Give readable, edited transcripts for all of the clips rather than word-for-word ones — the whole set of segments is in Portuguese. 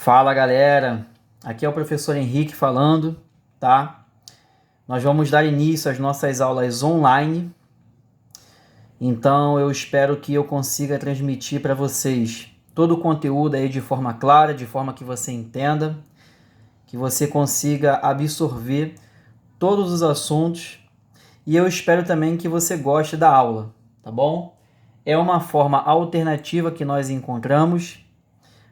Fala galera, aqui é o professor Henrique falando, tá? Nós vamos dar início às nossas aulas online, então eu espero que eu consiga transmitir para vocês todo o conteúdo aí de forma clara, de forma que você entenda, que você consiga absorver todos os assuntos e eu espero também que você goste da aula, tá bom? É uma forma alternativa que nós encontramos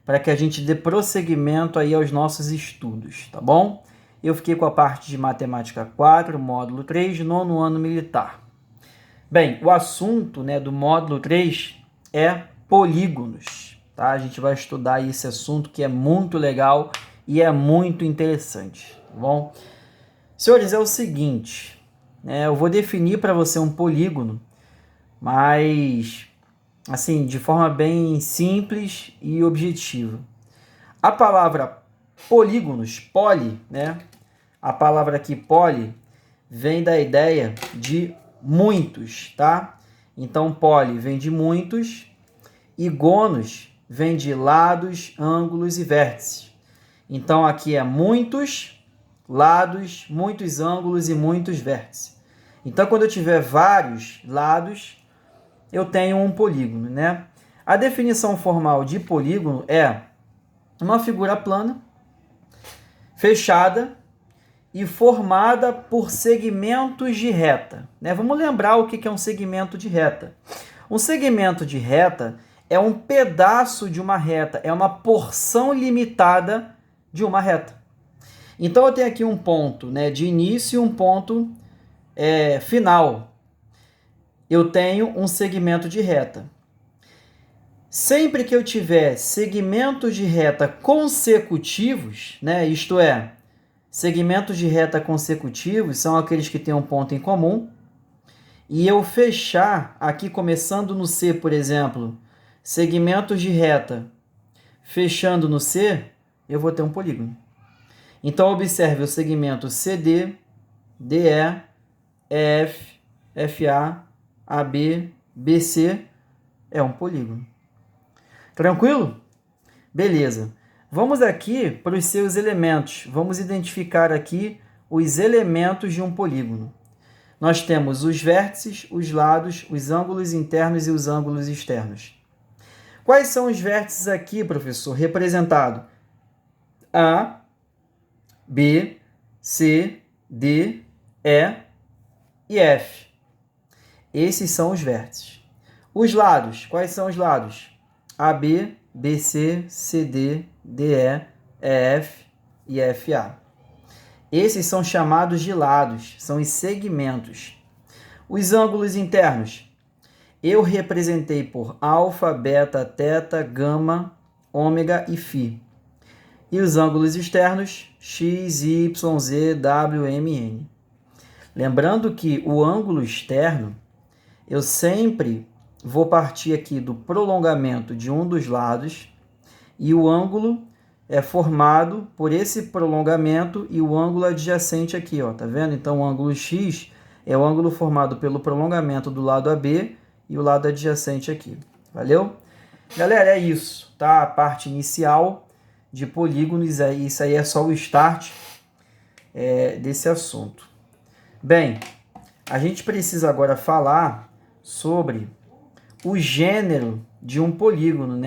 para que a gente dê prosseguimento aí aos nossos estudos, tá bom? Eu fiquei com a parte de Matemática 4, módulo 3, nono ano militar. Bem, o assunto, do módulo 3 é polígonos, tá? A gente vai estudar esse assunto que é muito legal e é muito interessante, tá bom? Senhores, é o seguinte, eu vou definir para você um polígono, mas assim, de forma bem simples e objetiva. A palavra polígonos, poli, a palavra aqui poli, vem da ideia de muitos, tá? Então, poli vem de muitos e gonos vem de lados, ângulos e vértices. Então, aqui é muitos lados, muitos ângulos e muitos vértices. Então, quando eu tiver vários lados, eu tenho um polígono, A definição formal de polígono é uma figura plana, fechada e formada por segmentos de reta, Vamos lembrar o que é um segmento de reta. Um segmento de reta é um pedaço de uma reta, é uma porção limitada de uma reta. Então, eu tenho aqui um ponto de início e um ponto final. Eu tenho um segmento de reta. Sempre que eu tiver segmentos de reta consecutivos, isto é, segmentos de reta consecutivos são aqueles que têm um ponto em comum, e eu fechar aqui começando no C, por exemplo, segmentos de reta fechando no C, eu vou ter um polígono. Então, observe o segmento CD, DE, EF, FA, AB, BC é um polígono. Tranquilo? Beleza. Vamos aqui para os seus elementos. Vamos identificar aqui os elementos de um polígono. Nós temos os vértices, os lados, os ângulos internos e os ângulos externos. Quais são os vértices aqui, professor? Representado A, B, C, D, E e F. Esses são os vértices. Os lados, quais são os lados? AB, BC, CD, DE, EF e FA. Esses são chamados de lados, são os segmentos. Os ângulos internos, eu representei por alfa, beta, teta, gama, ômega e φ. E os ângulos externos, x, y, z, w, m, n. Lembrando que o ângulo externo, eu sempre vou partir aqui do prolongamento de um dos lados e o ângulo é formado por esse prolongamento e o ângulo adjacente aqui, ó, tá vendo? Então, o ângulo x é o ângulo formado pelo prolongamento do lado AB e o lado adjacente aqui. Valeu? Galera, é isso, tá? A parte inicial de polígonos, isso aí é só o start desse assunto. Bem, a gente precisa agora falar sobre o gênero de um polígono,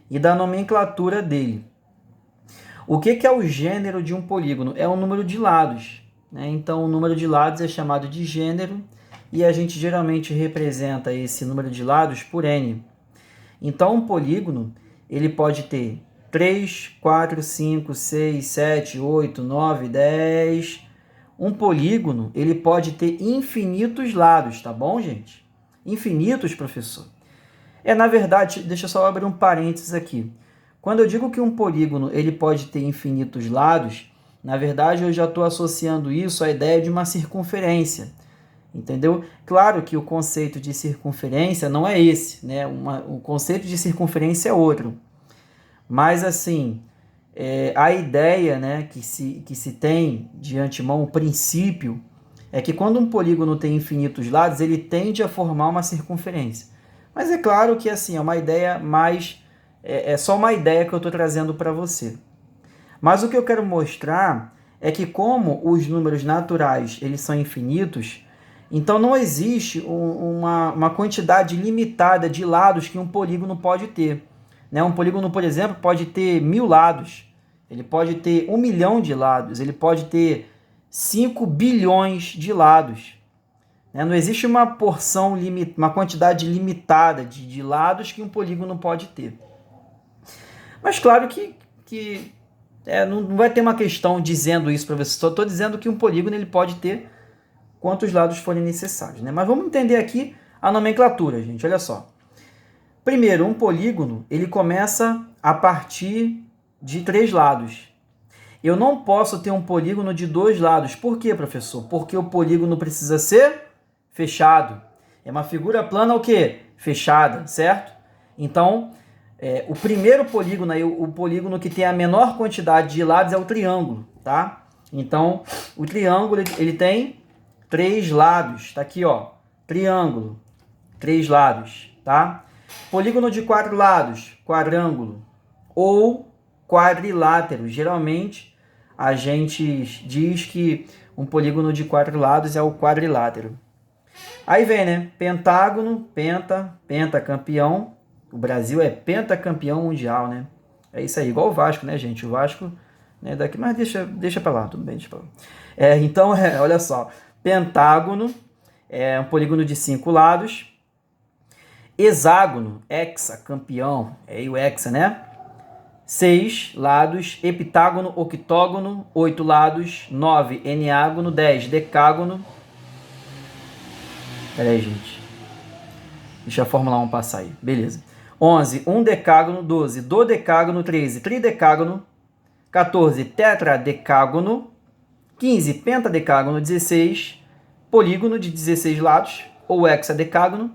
e da nomenclatura dele. O que é o gênero de um polígono? É o número de lados, Então, o número de lados é chamado de gênero e a gente geralmente representa esse número de lados por n. Então, um polígono, ele pode ter 3, 4, 5, 6, 7, 8, 9, 10. Um polígono, ele pode ter infinitos lados, tá bom, gente? Infinitos, professor? Na verdade, deixa eu só abrir um parênteses aqui. Quando eu digo que um polígono ele pode ter infinitos lados, na verdade eu já estou associando isso à ideia de uma circunferência, entendeu? Claro que o conceito de circunferência não é esse, o conceito de circunferência é outro. Mas, assim, a ideia que se tem de antemão, o princípio, é que quando um polígono tem infinitos lados, ele tende a formar uma circunferência. Mas é claro que assim, é uma ideia mais é só uma ideia que eu estou trazendo para você. Mas o que eu quero mostrar é que como os números naturais eles são infinitos, então não existe uma quantidade limitada de lados que um polígono pode ter. Né? Um polígono, por exemplo, pode ter 1000 lados, ele pode ter 1 milhão de lados, ele pode ter 5 bilhões de lados. Né? Não existe uma porção, uma quantidade limitada de lados que um polígono pode ter. Mas claro que não vai ter uma questão dizendo isso para você, só estou dizendo que um polígono ele pode ter quantos lados forem necessários. Né? Mas vamos entender aqui a nomenclatura, gente, olha só. Primeiro, um polígono ele começa a partir de 3 lados. Eu não posso ter um polígono de 2 lados. Por quê, professor? Porque o polígono precisa ser fechado. É uma figura plana o quê? Fechada, certo? Então, o primeiro polígono, aí, o polígono que tem a menor quantidade de lados é o triângulo, tá? Então, o triângulo ele tem 3 lados. Está aqui, ó, triângulo, 3 lados, tá? Polígono de 4 lados, quadrângulo ou quadrilátero. Geralmente, a gente diz que um polígono de 4 lados é o quadrilátero. Aí vem, né? Pentágono, pentacampeão. O Brasil é pentacampeão mundial, né? É isso aí, igual o Vasco, né, gente? O Vasco, né, daqui, mas deixa pra lá, tudo bem, deixa pra lá. Então, olha só. Pentágono é um polígono de 5 lados. Hexágono, hexacampeão, é o hexa, né? 6 lados. Heptágono, octógono, 8 lados. 9, eneágono. 10, decágono. Pera aí, gente. Deixa a Fórmula 1 passar aí. Beleza. 11, um decágono. 12, dodecágono. 13, tridecágono. 14, tetradecágono. 15, pentadecágono. 16, polígono de 16 lados, ou hexadecágono.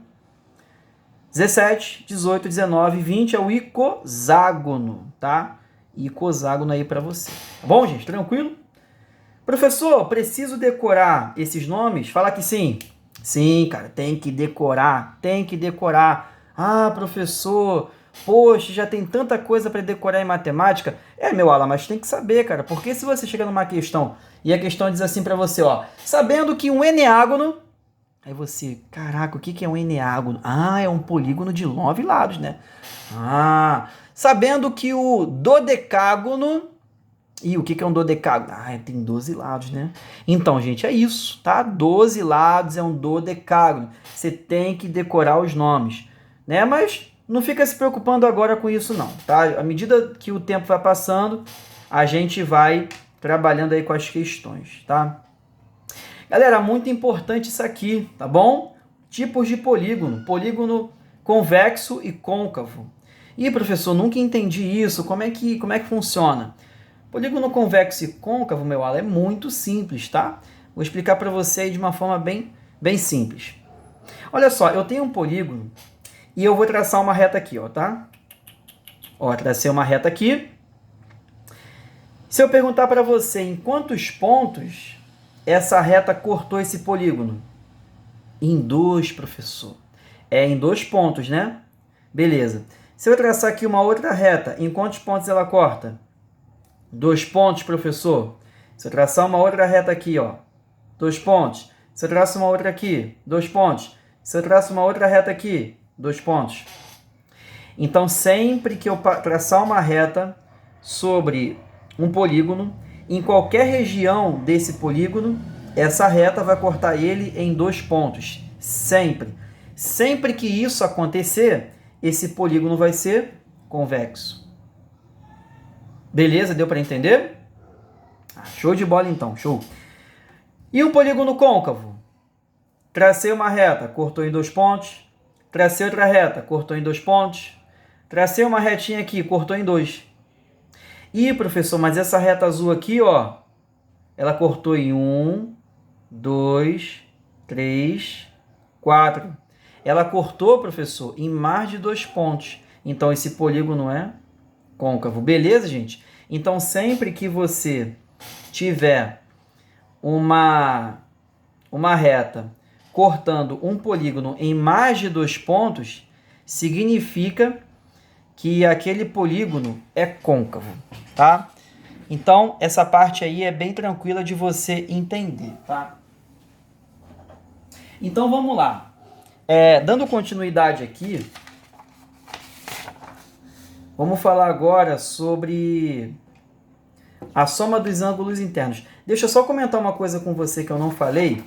17, 18, 19, 20 é o icoságono, tá? Icoságono aí para você. Tá bom, gente? Tranquilo? Professor, preciso decorar esses nomes? Fala que sim. Sim, cara, tem que decorar, tem que decorar. Ah, professor, poxa, já tem tanta coisa para decorar em matemática. Meu Alan, mas tem que saber, cara, porque se você chega numa questão e a questão diz assim para você, ó, sabendo que um eneágono, aí você, caraca, o que é um eneágono? Ah, é um polígono de 9 lados, né? Ah, sabendo que o dodecágono, e o que é um dodecágono? Ah, tem 12 lados, né? Então, gente, é isso, tá? 12 lados é um dodecágono. Você tem que decorar os nomes, né? Mas não fica se preocupando agora com isso, não, tá? À medida que o tempo vai passando, a gente vai trabalhando aí com as questões, tá? Galera, muito importante isso aqui, tá bom? Tipos de polígono. Polígono convexo e côncavo. Ih, professor, nunca entendi isso. Como é que funciona? Polígono convexo e côncavo, meu Alan, é muito simples, tá? Vou explicar para vocês de uma forma bem simples. Olha só, eu tenho um polígono e eu vou traçar uma reta aqui, ó, tá? Ó, tracei uma reta aqui. Se eu perguntar para você em quantos pontos essa reta cortou esse polígono? Em 2, professor. Em 2 pontos, né? Beleza. Se eu traçar aqui uma outra reta, em quantos pontos ela corta? 2 pontos, professor. Se eu traçar uma outra reta aqui, ó, 2 pontos. Se eu traço uma outra aqui, 2 pontos. Se eu traço uma outra reta aqui, 2 pontos. Então, sempre que eu traçar uma reta sobre um polígono, em qualquer região desse polígono, essa reta vai cortar ele em 2 pontos. Sempre. Sempre que isso acontecer, esse polígono vai ser convexo. Beleza? Deu para entender? Show de bola então, show. E o polígono côncavo? Tracei uma reta, cortou em 2 pontos. Tracei outra reta, cortou em 2 pontos. Tracei uma retinha aqui, cortou em 2. Ih, professor, mas essa reta azul aqui, ó, ela cortou em 1, 2, 3, 4. Ela cortou, professor, em mais de 2 pontos. Então, esse polígono é côncavo. Beleza, gente? Então, sempre que você tiver uma reta cortando um polígono em mais de 2 pontos, significa que aquele polígono é côncavo, tá? Então, essa parte aí é bem tranquila de você entender, tá? Então, vamos lá. Dando continuidade aqui, vamos falar agora sobre a soma dos ângulos internos. Deixa eu só comentar uma coisa com você que eu não falei.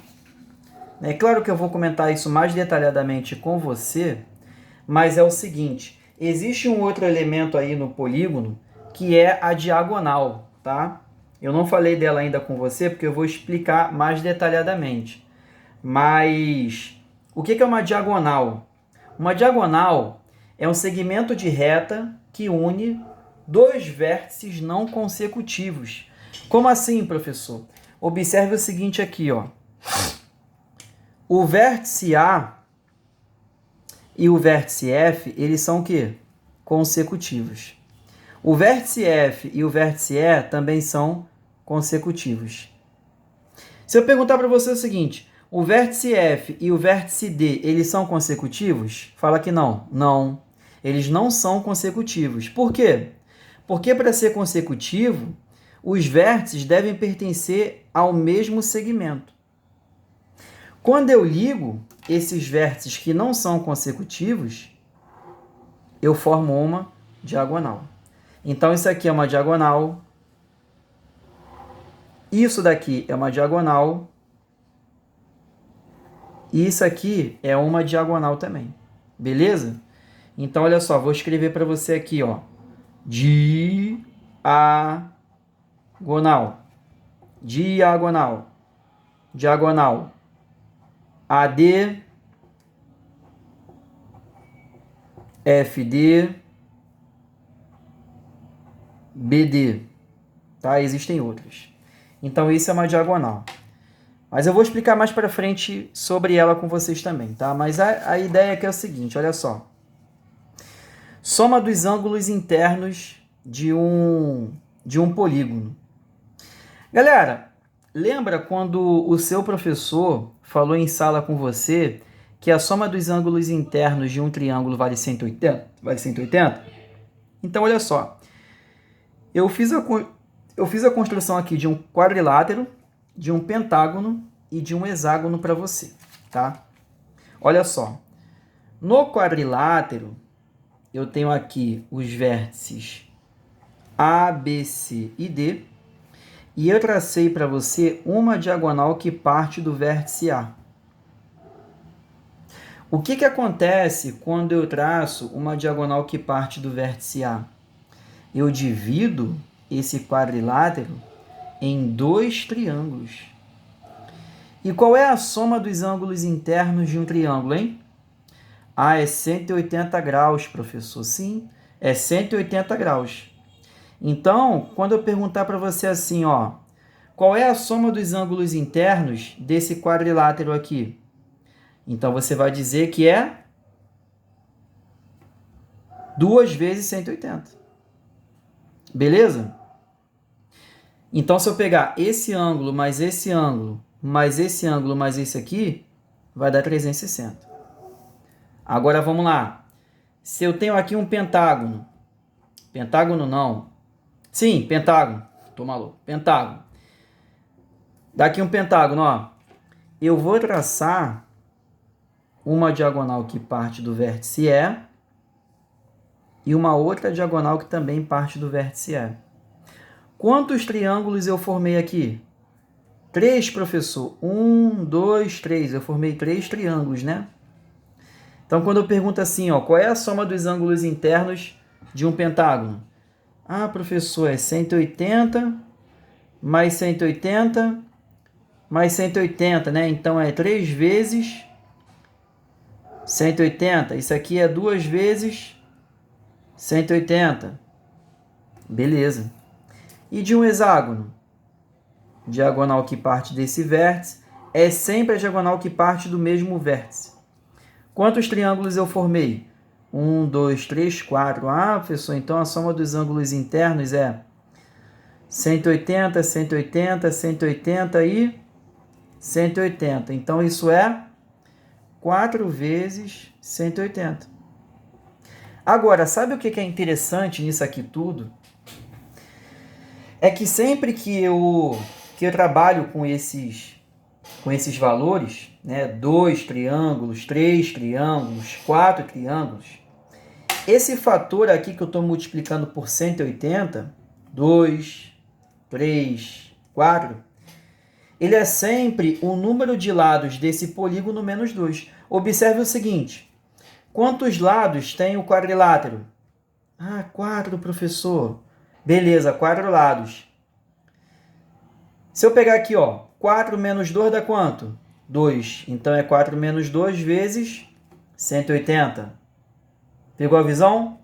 É claro que eu vou comentar isso mais detalhadamente com você, mas é o seguinte, existe um outro elemento aí no polígono que é a diagonal, tá? Eu não falei dela ainda com você porque eu vou explicar mais detalhadamente. Mas o que é uma diagonal? Uma diagonal é um segmento de reta que une dois vértices não consecutivos. Como assim, professor? Observe o seguinte aqui, ó. O vértice A e o vértice F, eles são o quê? Consecutivos. O vértice F e o vértice E também são consecutivos. Se eu perguntar para você o seguinte, o vértice F e o vértice D, eles são consecutivos? Fala que não. Não. Eles não são consecutivos. Por quê? Porque para ser consecutivo, os vértices devem pertencer ao mesmo segmento. Quando eu ligo esses vértices que não são consecutivos, eu formo uma diagonal. Então, isso aqui é uma diagonal. Isso daqui é uma diagonal. E isso aqui é uma diagonal também. Beleza? Então, olha só, vou escrever para você aqui, ó. Diagonal. Diagonal. Diagonal. AD, FD, BD, tá? Existem outras. Então, isso é uma diagonal. Mas eu vou explicar mais para frente sobre ela com vocês também, tá? Mas a ideia aqui é o seguinte, olha só. Soma dos ângulos internos de um polígono. Galera, lembra quando o seu professor falou em sala com você que a soma dos ângulos internos de um triângulo vale 180? Vale 180? Então, olha só. Eu fiz a construção aqui de um quadrilátero, de um pentágono e de um hexágono para você, tá? Olha só. No quadrilátero, eu tenho aqui os vértices A, B, C e D. E eu tracei para você uma diagonal que parte do vértice A. O que acontece quando eu traço uma diagonal que parte do vértice A? Eu divido esse quadrilátero em dois triângulos. E qual é a soma dos ângulos internos de um triângulo, hein? Ah, é 180 graus, professor. Sim, é 180 graus. Então, quando eu perguntar para você assim, ó, qual é a soma dos ângulos internos desse quadrilátero aqui? Então, você vai dizer que é 2 vezes 180. Beleza? Então, se eu pegar esse ângulo, mais esse ângulo, mais esse ângulo, mais esse aqui, vai dar 360. Agora, vamos lá. Se eu tenho aqui um pentágono, pentágono não. Sim, pentágono. Tô maluco. Pentágono. Daqui um pentágono, ó. Eu vou traçar uma diagonal que parte do vértice E e uma outra diagonal que também parte do vértice E. Quantos triângulos eu formei aqui? 3, professor. 1, 2, 3. Eu formei 3 triângulos, né? Então, quando eu pergunto assim, ó, qual é a soma dos ângulos internos de um pentágono? Ah, professor, é 180 mais 180 mais 180, né? Então, é 3 vezes 180. Isso aqui é 2 vezes 180. Beleza. E de um hexágono? Diagonal que parte desse vértice é sempre a diagonal que parte do mesmo vértice. Quantos triângulos eu formei? 1, 2, 3, 4. Ah, professor, então a soma dos ângulos internos é 180, 180, 180 e 180. Então, isso é 4 vezes 180. Agora, sabe o que é interessante nisso aqui tudo? É que sempre que eu trabalho com esses valores, né, 2 triângulos, 3 triângulos, 4 triângulos, esse fator aqui que eu estou multiplicando por 180, 2, 3, 4, ele é sempre o número de lados desse polígono menos 2. Observe o seguinte, quantos lados tem o quadrilátero? 4, professor. Beleza, 4 lados. Se eu pegar aqui, 4 menos 2 dá quanto? 2. Então é 4 menos 2 vezes 180. Pegou a visão?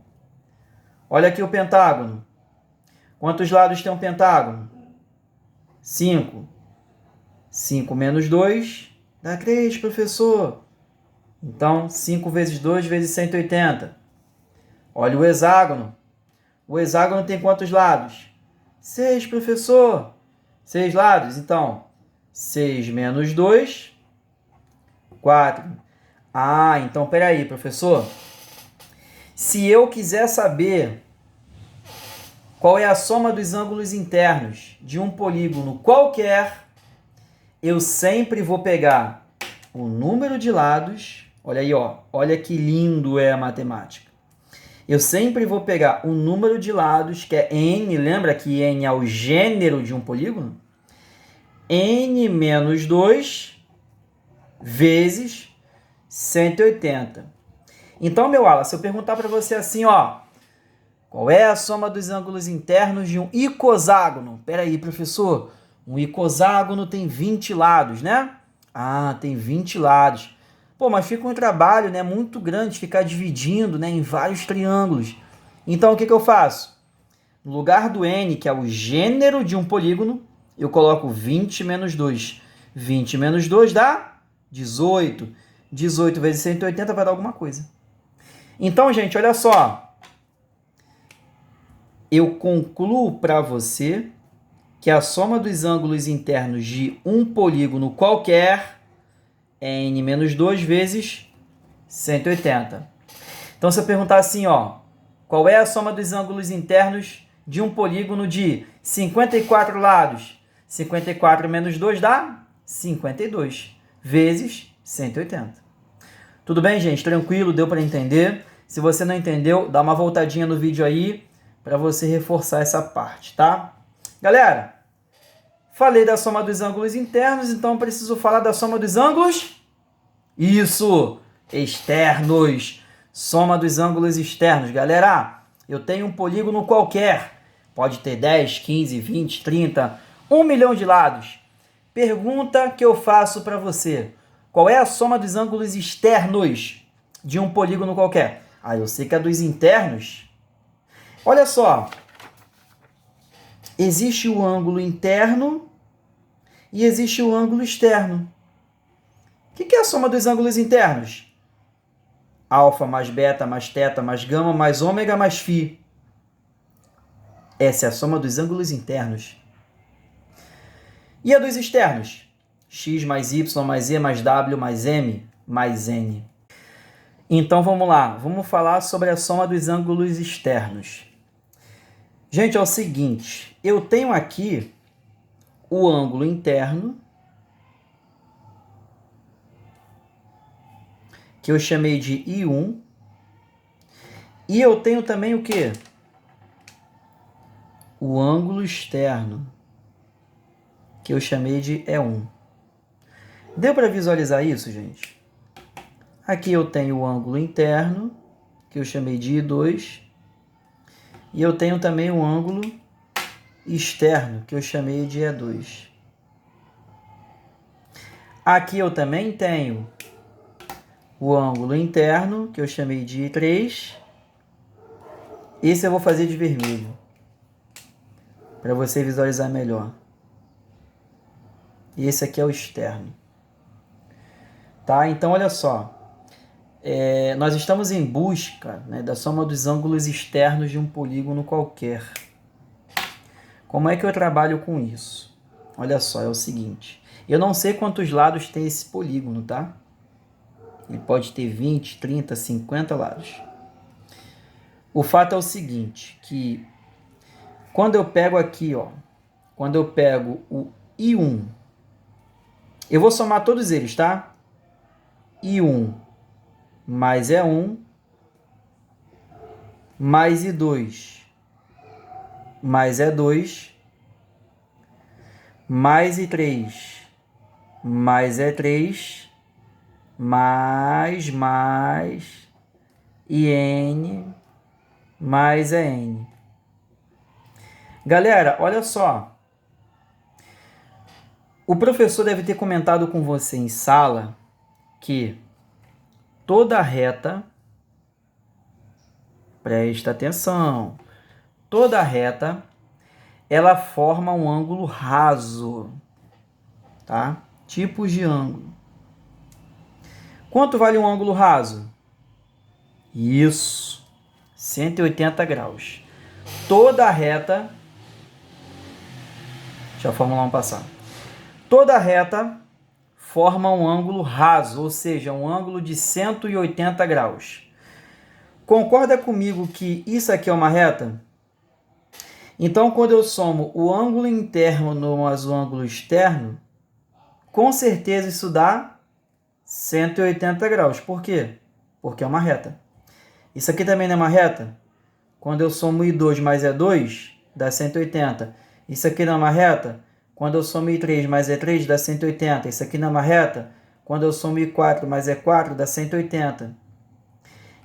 Olha aqui o pentágono. Quantos lados tem um pentágono? 5. 5 menos 2 dá 3, professor. Então, 5 vezes 2 vezes 180. Olha o hexágono. O hexágono tem quantos lados? 6, professor. 6 lados. Então, 6 menos 2, 4. Então, peraí, professor. Se eu quiser saber qual é a soma dos ângulos internos de um polígono qualquer, eu sempre vou pegar o número de lados. Olha aí, olha que lindo é a matemática. Eu sempre vou pegar o número de lados, que é n, lembra que n é o gênero de um polígono? N menos 2 vezes 180. Então, meu Alan, se eu perguntar para você assim, qual é a soma dos ângulos internos de um icoságono? Peraí, professor, um icoságono tem 20 lados, né? Tem 20 lados. Pô, mas fica um trabalho, né, muito grande ficar dividindo, né, em vários triângulos. Então, o que eu faço? No lugar do n, que é o gênero de um polígono, eu coloco 20 menos 2. 20 menos 2 dá 18. 18 vezes 180 vai dar alguma coisa. Então, gente, olha só. Eu concluo para você que a soma dos ângulos internos de um polígono qualquer é n menos 2 vezes 180. Então, se eu perguntar assim, qual é a soma dos ângulos internos de um polígono de 54 lados? 54 menos 2 dá 52 vezes 180. Tudo bem, gente? Tranquilo? Deu para entender? Se você não entendeu, dá uma voltadinha no vídeo aí para você reforçar essa parte, tá? Galera, falei da soma dos ângulos internos, então preciso falar da soma dos ângulos... Isso! Externos! Soma dos ângulos externos. Galera, eu tenho um polígono qualquer. Pode ter 10, 15, 20, 30, 1 milhão de lados. Pergunta que eu faço para você. Qual é a soma dos ângulos externos de um polígono qualquer? Eu sei que é dos internos. Olha só. Existe o ângulo interno e existe o ângulo externo. O que é a soma dos ângulos internos? Alfa mais beta mais teta mais gama mais ômega mais φ. Essa é a soma dos ângulos internos. E a dos externos? X mais Y mais E mais W mais M mais N. Então vamos lá, vamos falar sobre a soma dos ângulos externos. Gente, é o seguinte, eu tenho aqui o ângulo interno, que eu chamei de I1, e eu tenho também o quê? O ângulo externo, que eu chamei de E1. Deu para visualizar isso, gente? Aqui eu tenho o ângulo interno, que eu chamei de I2, e eu tenho também o ângulo externo, que eu chamei de E2. Aqui eu também tenho o ângulo interno, que eu chamei de I3. Esse eu vou fazer de vermelho, para você visualizar melhor. E esse aqui é o externo. Tá? Então, olha só. Nós estamos em busca, né, da soma dos ângulos externos de um polígono qualquer. Como é que eu trabalho com isso? Olha só, é o seguinte. Eu não sei quantos lados tem esse polígono, tá? Ele pode ter 20, 30, 50 lados. O fato é o seguinte, que quando eu pego aqui, ó, quando eu pego o I1, eu vou somar todos eles, tá? I1 mais E1 mais I2 mais E2 mais I3 mais E3 mais IN mais EN. Galera, olha só. O professor deve ter comentado com você em sala que toda reta, presta atenção, toda reta, ela forma um ângulo raso, tá? Tipos de ângulo. Quanto vale um ângulo raso? Isso, 180 graus. Toda reta, deixa a Fórmula 1 passar. Toda reta forma um ângulo raso, ou seja, um ângulo de 180 graus. Concorda comigo que isso aqui é uma reta? Então, quando eu somo o ângulo interno mais o ângulo externo, com certeza isso dá 180 graus. Por quê? Porque é uma reta. Isso aqui também não é uma reta? Quando eu somo I2 mais E2, dá 180. Isso aqui não é uma reta? Quando eu somo I3 mais E3, dá 180. Isso aqui não é uma reta? Quando eu somo I4 mais E4, dá 180.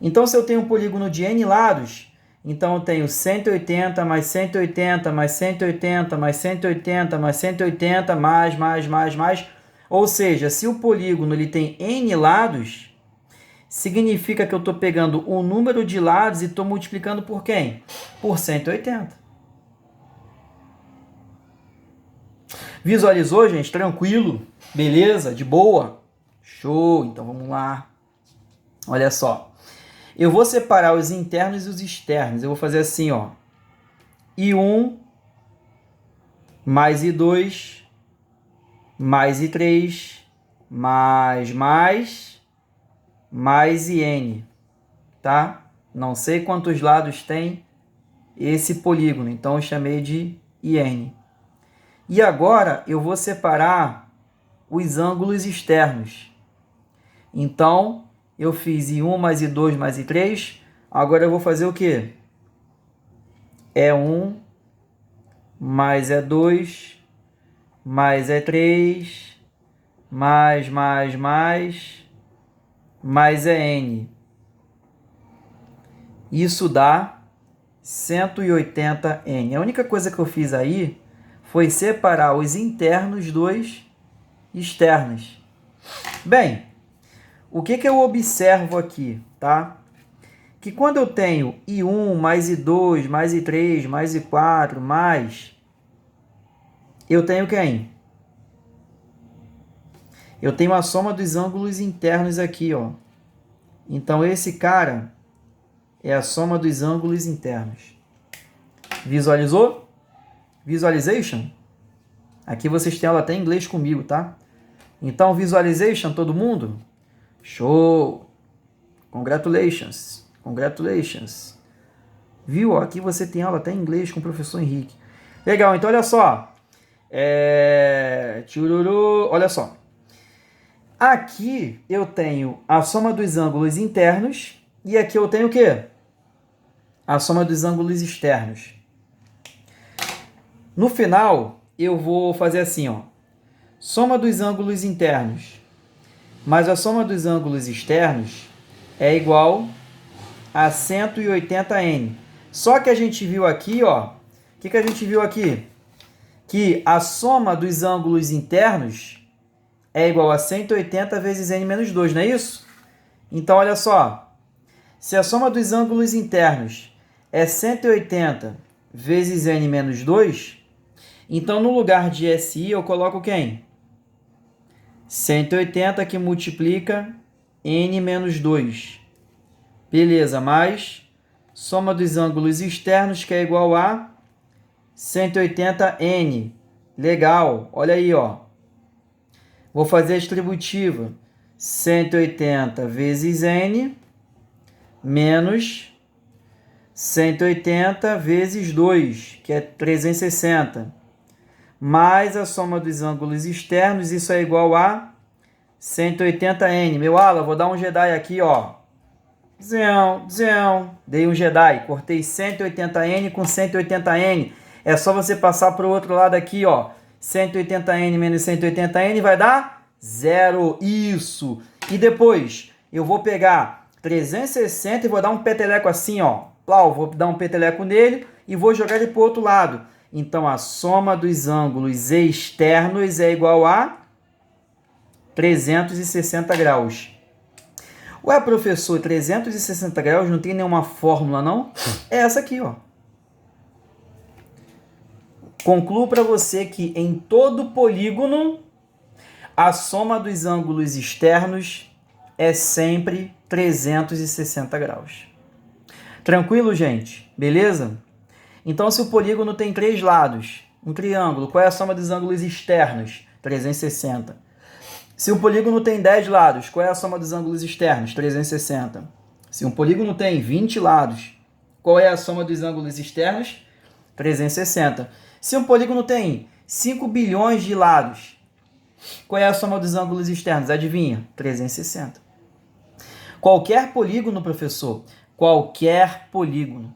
Então, se eu tenho um polígono de N lados, então eu tenho 180 mais 180 mais 180 mais 180 mais 180 mais. Ou seja, se o polígono ele tem N lados, significa que eu estou pegando o número de lados e estou multiplicando por quem? Por 180. Visualizou, gente? Tranquilo? Beleza? De boa? Show! Então vamos lá. Olha só. Eu vou separar os internos e os externos. Eu vou fazer assim, ó. I1 mais I2 mais I3 mais IN, tá? Não sei quantos lados tem esse polígono, então eu chamei de IN. E agora eu vou separar os ângulos externos. Então, eu fiz I1 mais I2 mais I3. Agora eu vou fazer o quê? E1 mais E2 mais E3 mais EN. Isso dá 180N. A única coisa que eu fiz aí foi separar os internos dos externos. Bem, o que eu observo aqui, tá? Que quando eu tenho I1 mais I2 mais I3 mais I4 mais, eu tenho quem? Eu tenho a soma dos ângulos internos aqui, ó. Então, esse cara é a soma dos ângulos internos. Visualizou? Visualization? Aqui vocês têm aula até em inglês comigo, tá? Então, visualization, todo mundo? Show! Congratulations! Congratulations! Viu? Aqui você tem aula até em inglês com o professor Henrique. Legal, então olha só. Tchururu, olha só. Aqui eu tenho a soma dos ângulos internos e aqui eu tenho o quê? A soma dos ângulos externos. No final, eu vou fazer assim, ó. Soma dos ângulos internos mais a soma dos ângulos externos é igual a 180N. Só que a gente viu aqui, ó. O que a gente viu aqui? Que a soma dos ângulos internos é igual a 180 vezes N menos 2, não é isso? Então, olha só. Se a soma dos ângulos internos é 180 vezes N menos 2, então no lugar de SI eu coloco quem? 180 que multiplica N menos 2. Beleza, mais soma dos ângulos externos que é igual a 180N. Legal, olha aí, ó. Vou fazer a distributiva. 180 vezes N menos 180 vezes 2, que é 360. Mais a soma dos ângulos externos, isso é igual a 180n. Meu Alan, vou dar um Jedi aqui, ó. Dei um Jedi, cortei 180n com 180n. É só você passar para o outro lado aqui, ó. 180n menos 180n vai dar 0. Isso. E depois eu vou pegar 360 e vou dar um peteleco assim, ó. Plau, vou dar um peteleco nele e vou jogar ele para o outro lado. Então a soma dos ângulos externos é igual a 360 graus. Ué, professor, 360 graus não tem nenhuma fórmula, não? É essa aqui, ó. Concluo para você que em todo polígono, a soma dos ângulos externos é sempre 360 graus. Tranquilo, gente? Beleza? Então, se o polígono tem 3 lados, um triângulo, qual é a soma dos ângulos externos? 360. Se um polígono tem 10 lados, qual é a soma dos ângulos externos? 360. Se um polígono tem 20 lados, qual é a soma dos ângulos externos? 360. Se um polígono tem 5 bilhões de lados, qual é a soma dos ângulos externos? Adivinha? 360. Qualquer polígono, professor, qualquer polígono,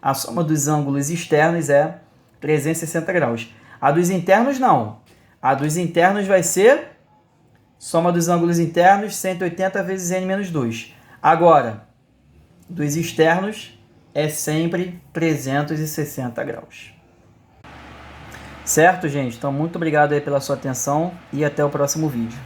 a soma dos ângulos externos é 360 graus. A dos internos, não. A dos internos vai ser soma dos ângulos internos, 180 vezes n menos 2. Agora, dos externos é sempre 360 graus. Certo, gente? Então, muito obrigado aí pela sua atenção e até o próximo vídeo.